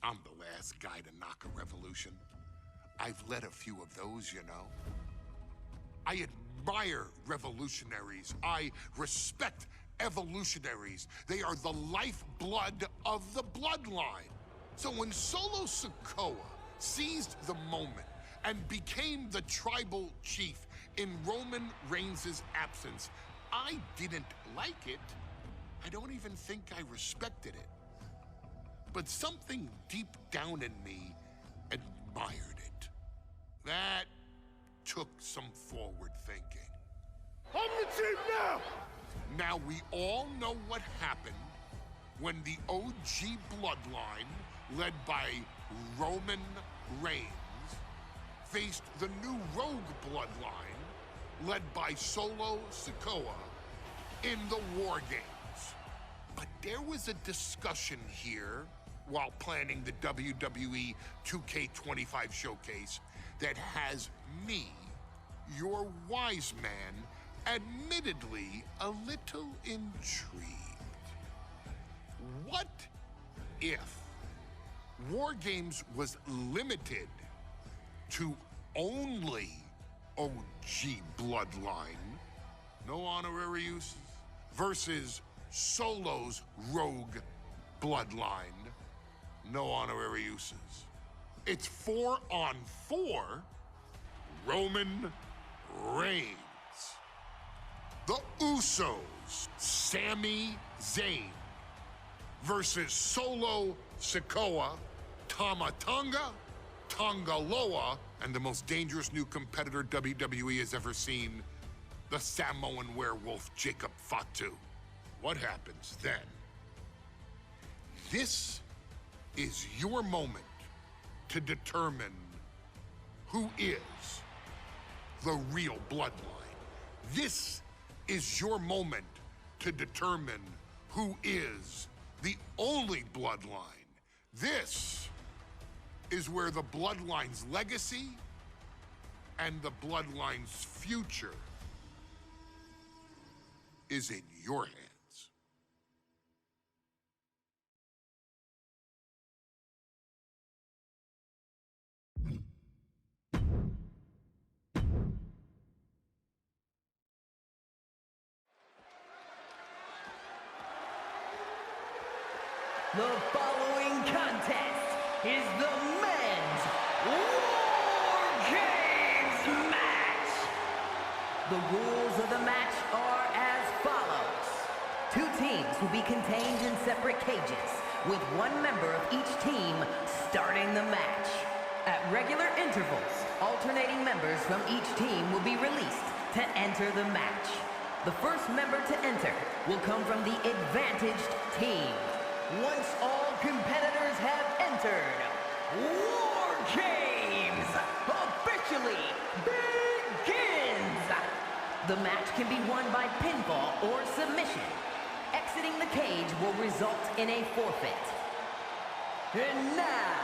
I'm the last guy to knock a revolution. I've led a few of those, you know. I admire revolutionaries. I respect evolutionaries. They are the lifeblood of the bloodline. So when Solo Sikoa seized the moment and became the tribal chief in Roman Reigns' absence, I didn't like it. I don't even think I respected it. But something deep down in me admired it. That took some forward thinking. I'm the chief now! Now we all know what happened when the OG bloodline, led by Roman Reigns, faced the new rogue bloodline, led by Solo Sikoa, in the War Games. But there was a discussion here while planning the WWE 2K25 showcase that has me, your wise man, admittedly a little intrigued. What if War Games was limited to only OG bloodline, no honorary uses, versus Solo's rogue bloodline, no honorary uses? It's 4-on-4 Roman Reigns. The Usos, Sami Zayn, versus Solo Sikoa, Tama Tonga, Tonga Loa, and the most dangerous new competitor WWE has ever seen, the Samoan werewolf Jacob Fatu. What happens then? This is your moment to determine who is the real bloodline. This is your moment to determine who is the only bloodline. This is where the bloodline's legacy and the bloodline's future is in your hands. The following contest is the men's War Games match. The rules of the match are as follows. 2 teams will be contained in separate cages, with 1 member of each team starting the match. At regular intervals, alternating members from each team will be released to enter the match. The first member to enter will come from the advantaged team. Once all competitors have entered, War Games officially begins! The match can be won by pinfall or submission. Exiting the cage will result in a forfeit. And now,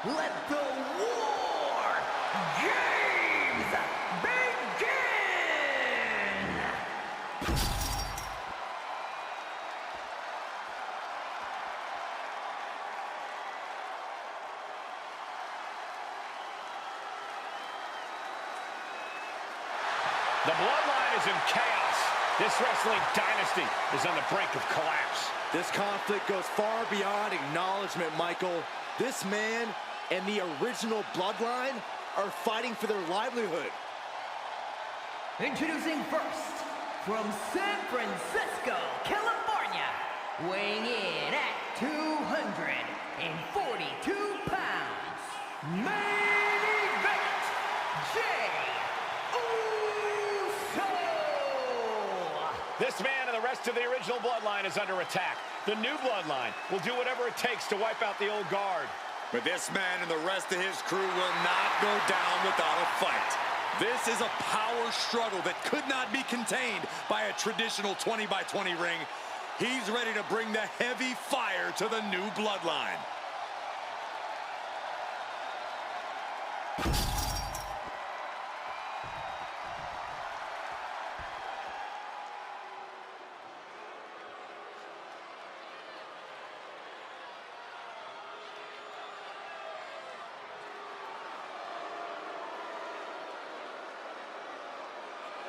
let the War Games begin! The Bloodline is in chaos. This wrestling dynasty is on the brink of collapse. This conflict goes far beyond acknowledgement, Michael. This man and the original Bloodline are fighting for their livelihood. Introducing first, from San Francisco, California, weighing in at 242 pounds, main event, Jay Uso! This man and the rest of the original Bloodline is under attack. The new Bloodline will do whatever it takes to wipe out the old guard. But this man and the rest of his crew will not go down without a fight. This is a power struggle that could not be contained by a traditional 20-by-20 ring. He's ready to bring the heavy fire to the new Bloodline.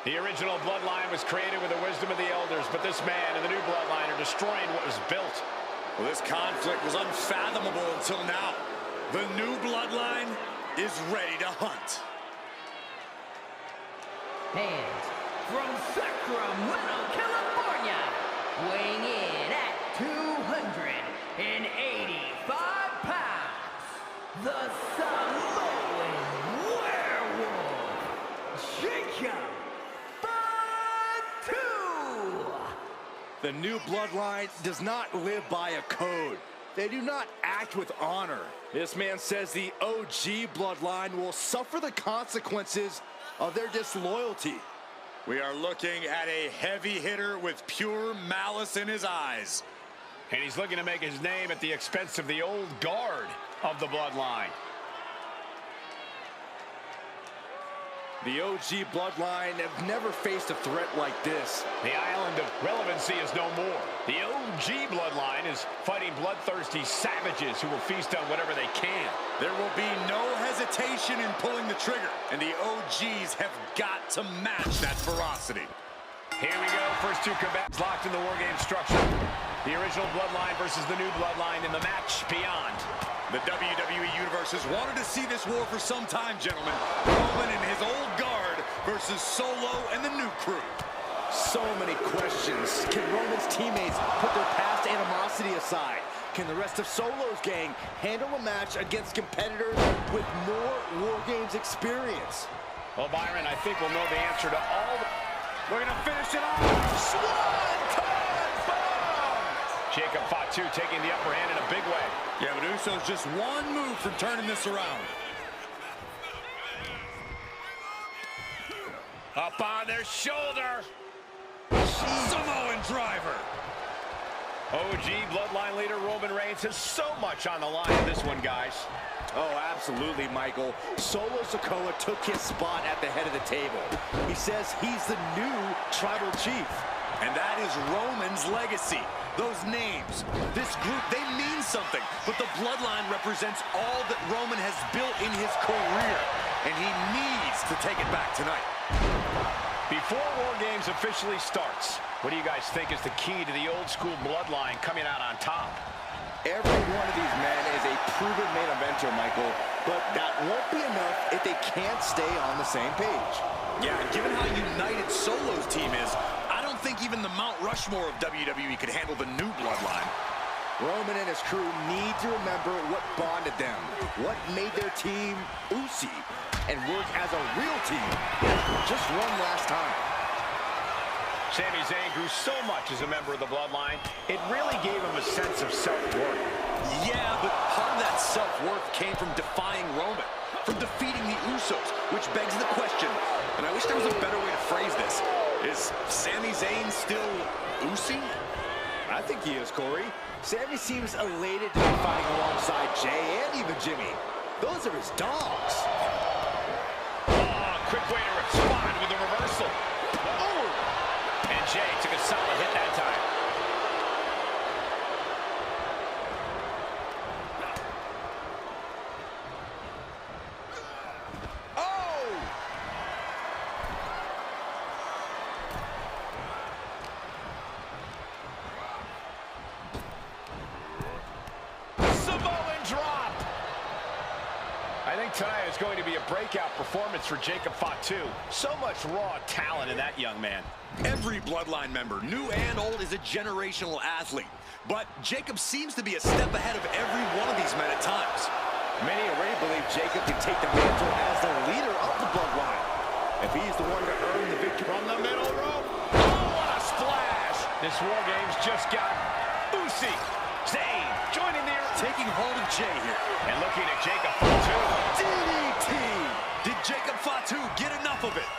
The original Bloodline was created with the wisdom of the elders, but this man and the new Bloodline are destroying what was built. Well, this conflict was unfathomable until now. The new Bloodline is ready to hunt. And from Sacramento, California, weighing in at 285 pounds, the Samoan Werewolf, Jacob Fatu! The new Bloodline does not live by a code. They do not act with honor. This man says the OG Bloodline will suffer the consequences of their disloyalty. We are looking at a heavy hitter with pure malice in his eyes. And he's looking to make his name at the expense of the old guard of the Bloodline. The OG Bloodline have never faced a threat like this. The island of relevancy is no more. The OG Bloodline is fighting bloodthirsty savages who will feast on whatever they can. There will be no hesitation in pulling the trigger, and the OGs have got to match that ferocity. Here we go, first two combatants locked in the War Game structure. The original Bloodline versus the new Bloodline in the match beyond. The WWE Universe has wanted to see this war for some time, gentlemen. Roman and his old guard versus Solo and the new crew. So many questions. Can Roman's teammates put their past animosity aside? Can the rest of Solo's gang handle a match against competitors with more War Games experience? Well, Byron, I think we'll know the answer to all the... We're going to finish it off. Swanton bomb! Jacob Fatu taking the upper hand in a big way. Yeah, but Uso's just one move from turning this around. Up on their shoulder. Samoan driver. OG Bloodline leader Roman Reigns has so much on the line in this one, guys. Oh, absolutely, Michael. Solo Sikoa took his spot at the head of the table. He says he's the new tribal chief. And that is Roman's legacy. Those names, this group, they mean something. But the Bloodline represents all that Roman has built in his career. And he needs to take it back tonight. Before War Games officially starts, what do you guys think is the key to the old school Bloodline coming out on top? Every one of these men is a proven main eventer, Michael. But that won't be enough if they can't stay on the same page. Yeah, given how united Solo's team is, I don't think even the Mount Rushmore of WWE could handle the new Bloodline. Roman and his crew need to remember what bonded them, what made their team Usi, and work as a real team just one last time. Sami Zayn grew so much as a member of the Bloodline, it really gave him a sense of self-worth. Yeah, but part of that self-worth came from defying Roman, from defeating the Usos, which begs the question, and I wish there was a better way to phrase this. Is Sami Zayn still Usi? I think he is, Corey. Sami seems elated to be fighting alongside Jay and even Jimmy. Those are his dogs. Oh, quick way to respond with a reversal. Oh! And Jay took a solid hit that time. Tonight is going to be a breakout performance for Jacob Fatu. So much raw talent in that young man. Every Bloodline member, new and old, is a generational athlete. But Jacob seems to be a step ahead of every one of these men at times. Many already believe Jacob can take the mantle as the leader of the Bloodline. If he's the one to earn the victory from the middle rope. Oh, what a splash! This War Games just got Usi. Zayn joining the taking hold of Jay here. And looking at Jacob Fatu. DDT! Did Jacob Fatu get enough of it?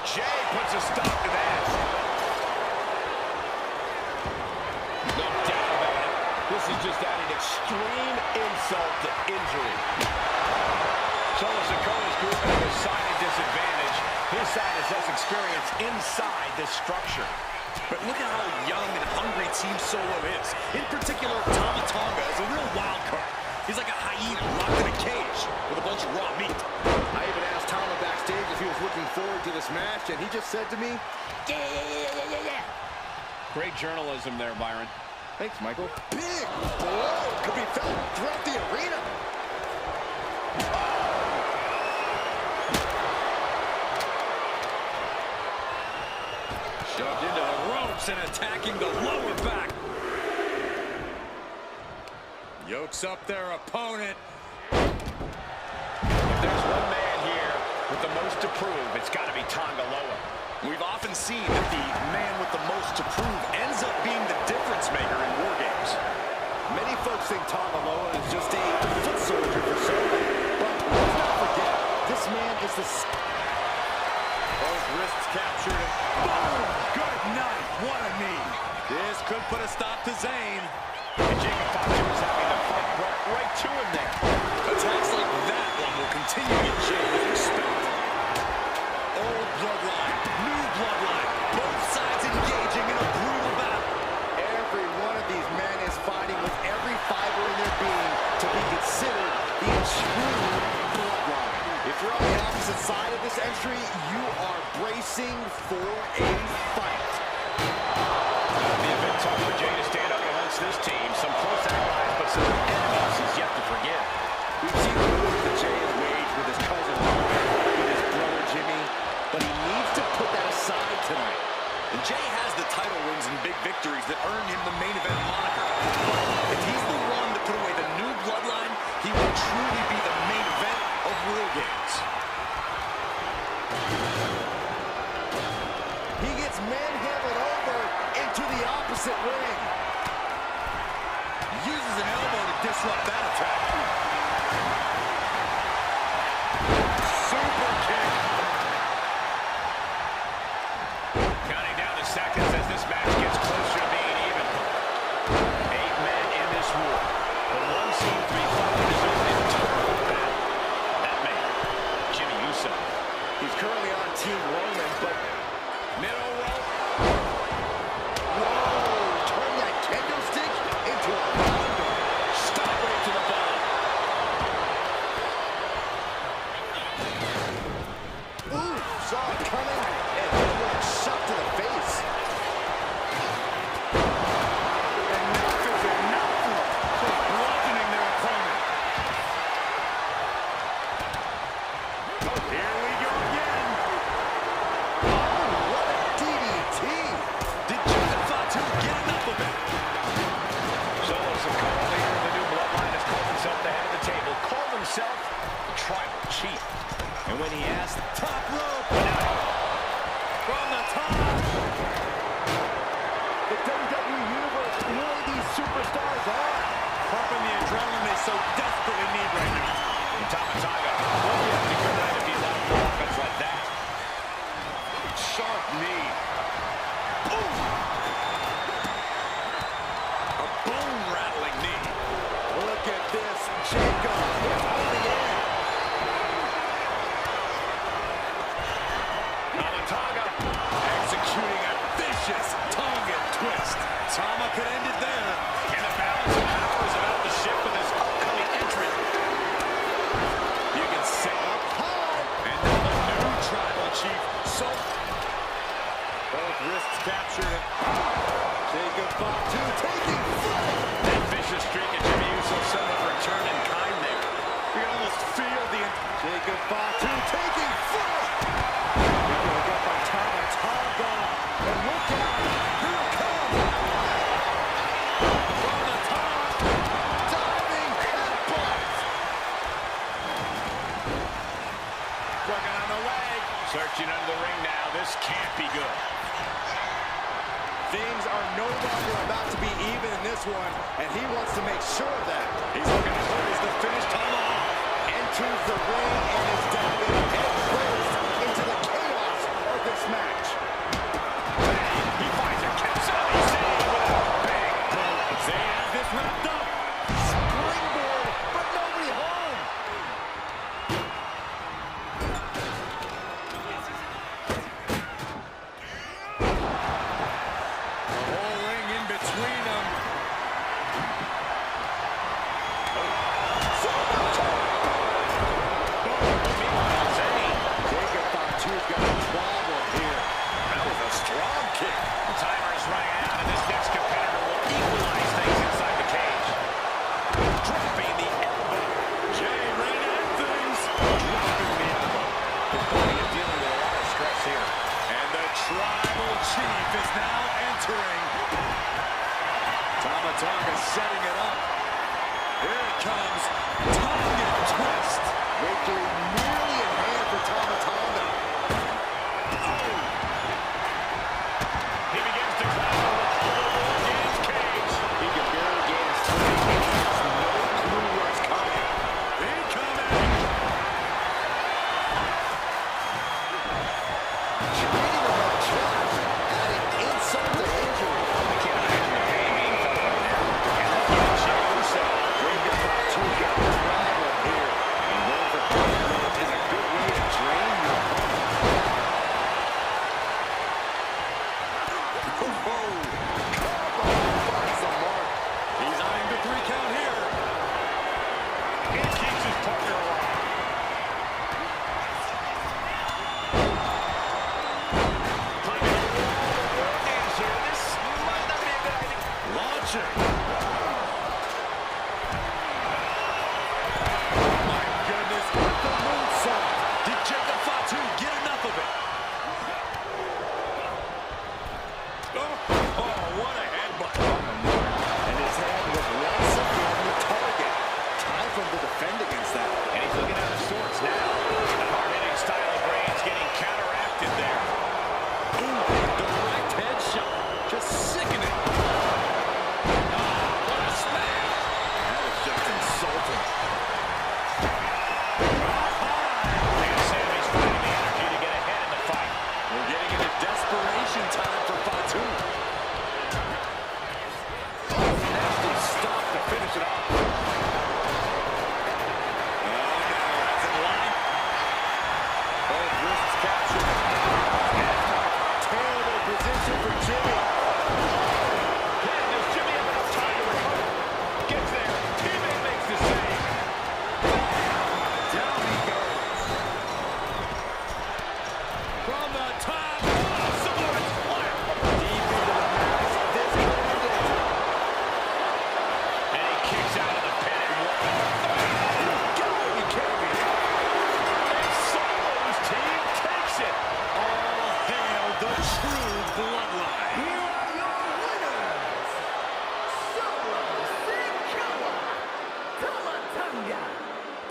Jay puts a stop to that. No doubt about it. This is just adding extreme insult to injury. Solo Sikoa's group has a decided disadvantage. His side has less experience inside this structure. But look at how young and hungry Team Solo is. In particular, Tama Tonga is a real wild card. He's like a hyena locked in a cage with a bunch of raw meat. I even asked Tama backstage if he was looking forward to this match, and he just said to me, yeah. Great journalism there, Byron. Thanks, Michael. Big blow could be felt throughout the arena. Shoved into the ropes and attacking the lower back. Yokes up their opponent. If there's one man here with the most to prove, it's got to be Tonga Loa. We've often seen that the man with the most to prove ends up being the difference maker in war games. Many folks think Tonga Loa is just a foot soldier for Soho, but let's not forget, this man is the... Both wrists captured. Boom! Good night. What a knee. This could put a stop to Zayn. And Jacob Fatu is having the fight brought right to him there. Attacks like that one will continue to Jay with respect. Old bloodline, new bloodline, both sides engaging in a brutal battle. Every one of these men is fighting with every fiber in their being to be considered the true bloodline. If you're on the opposite side of this entry, you are bracing for a fight. It'll be a bit tough for Jay to stand up against this team. Some close allies, but some enemies is yet to forgive. We've seen the wars that Jay has waged with his cousin, with his brother Jimmy, but he needs to put that aside tonight. And Jay has the title wins and big victories that earn him the main event moniker. But if he's the one to put away the new bloodline, he will truly be the main event of War Games. He gets manhandled over into the opposite ring. Uses an elbow to disrupt that attack. Super kick. Counting down the seconds as this match gets closer to being even. 8 men in this war, but one seems to be fighting his own internal battle. That man, Jimmy Uso. He's currently on Team Roman, but Middle rope. whoa, turn that kendo stick into a pounder. Stop right to the bottom. Ooh, saw it coming and hit him with a shot to the face. Enough is enough. Just bludgeoning their opponent. Here we go again. What a DDT. Did Jacob Fatu get enough of it? Solo Sikoa, leader of the new bloodline, has called himself the head of the table, called himself the tribal chief. And when he asked, top rope. From the top. The WWE Universe, really these superstars are. Pumping the adrenaline they so desperately need right now. And Tama Tonga will be having a good night if he allows more offense like that. Sharp knee. Boom. A bone-rattling knee. Look at this, Jacob is on the end. Tama Tonga Executing a vicious Tongan twist. Tama could end it there. and the balance of power is about to shift with his upcoming entrant. You can say up high. And now the new tribal chief. So both wrists captured. Jacob Fatu taking flight. That vicious streak of Jimmy Uso somewhat returned in kind there. You can almost feel the Jacob Fatu taking flight. Picked up by Tama Tonga. And look out, here it comes. from the top. Diving headbutt. Working on the leg. Searching under the ring now. This can't be good. Things are no longer about to be even in this one, and he wants to make sure of that. He's looking to close the finish tomahawk. Enters the ring and is diving headfirst into the chaos of this match. He finds a capsizing save with a bang. They have this wrapped up. Springboard, but nobody home. The whole ring in between them. Tama Tonga setting it up. Here it comes. Tonga twist. Victory nearly in hand for Tama Tonga. He begins to climb the wall of the War Games cage. He can barely gain his footing. He has no clue what's coming. Incoming. Treating him like trash, adding insult to injury. I can't imagine the pain being felt right now. And look at Jey Uso. Bring the Fatu got the problem here. And going for 30 minutes is a good way to drain your opponent. Finds the mark. He's eyeing the 3 count here. He keeps his partner alive. Climbing the wall of the War Games here. This might not be a good idea. Launching. My goodness, the moonsault. Did Jacob Fatu get enough of it? Oh, what a headbutt. And his hand was once again the target. Time for him to defend against that. And he's looking out of sorts now. The hard-hitting style of Reigns getting counteracted there. Direct headshot. Just sickening. What a smash. That was just insulting. And Sammy's finding the energy to get ahead in the fight. We're getting into desperation time for Fatu. Nasty stop to finish it off. That's in line. Both wrists captured. Terrible position for Jimmy. Man, does Jimmy have enough time to recover? Gets there. Teammate makes the save. Down he goes. From the top. Oh, Samoan Splash. Deep into the match. This could end it. And he kicks out of the pin and one. Go, you can't be. And Solo's team takes it. All hail the true bloodline. Here are your winners, Solo Sikoa, Tama Tonga,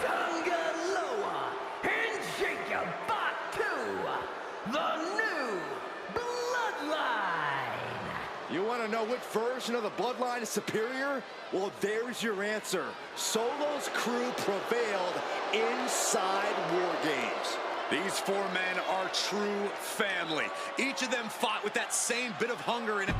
Tonga Loa, and Jacob Fatu, the new Bloodline. You want to know which version of the Bloodline is superior? Well, there's your answer. Solo's crew prevailed inside War Games. These 4 men are true family. Each of them fought with that same bit of hunger in it.